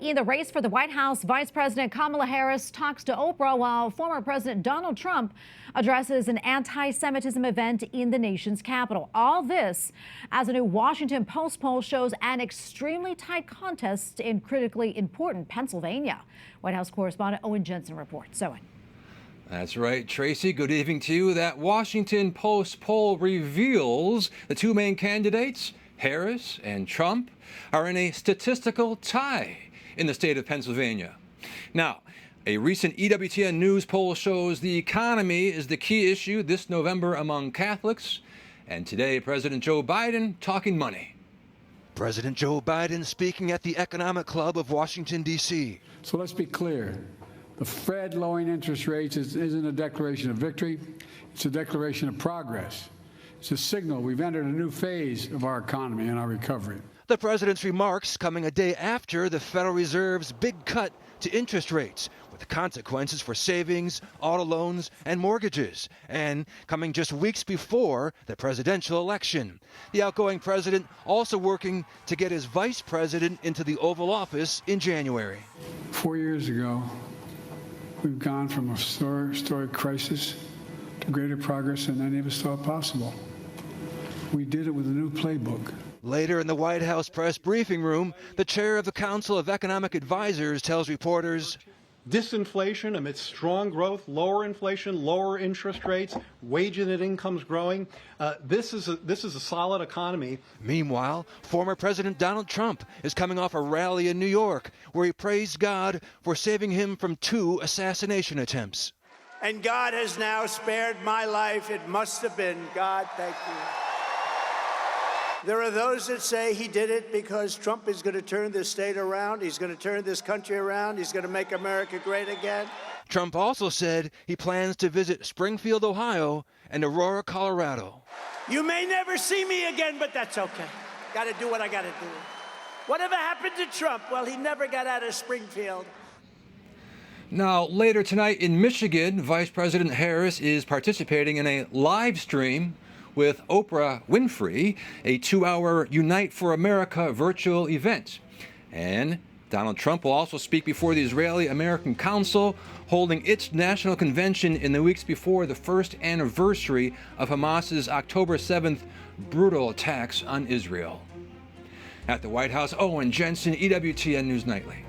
in the race for the White House, Vice President Kamala Harris talks to Oprah while former President Donald Trump addresses an anti-Semitism event in the nation's capital. All this as a new Washington Post poll shows an extremely tight contest in critically important Pennsylvania. White House correspondent Owen Jensen reports. Owen. That's right, Tracy. Good evening to you. That Washington Post poll reveals the two main candidates, Harris and Trump, are in a statistical tie in the state of Pennsylvania. Now, a recent EWTN News poll shows the economy is the key issue this November among Catholics. And today, President Joe Biden talking money. President Joe Biden speaking at the Economic Club of Washington, D.C. So let's be clear. The Fed lowering interest rates isn't a declaration of victory. It's a declaration of progress. It's a signal we've entered a new phase of our economy and our recovery. The president's remarks coming a day after the Federal Reserve's big cut to interest rates, with consequences for savings, auto loans, and mortgages, and coming just weeks before the presidential election. The outgoing president also working to get his vice president into the Oval Office in January. 4 years ago, we've gone from a historic crisis to greater progress than any of us thought possible. We did it with a new playbook. Later in the White House press briefing room, the chair of the Council of Economic Advisors tells reporters, disinflation amidst strong growth, lower inflation, lower interest rates, wages and incomes growing. This is a solid economy. Meanwhile, former President Donald Trump is coming off a rally in New York where he praised God for saving him from 2 assassination attempts. And God has now spared my life. It must have been God. Thank you. There are those that say he did it because Trump is going to turn this state around. He's going to turn this country around. He's going to make America great again. Trump also said he plans to visit Springfield, Ohio, and Aurora, Colorado. You may never see me again, but that's okay. Got to do what I got to do. Whatever happened to Trump? Well, he never got out of Springfield. Now, later tonight in Michigan, Vice President Harris is participating in a live stream with Oprah Winfrey, a 2-hour Unite for America virtual event. And Donald Trump will also speak before the Israeli American Council, holding its national convention in the weeks before the first anniversary of Hamas's October 7th brutal attacks on Israel. At the White House, Owen Jensen, EWTN News Nightly.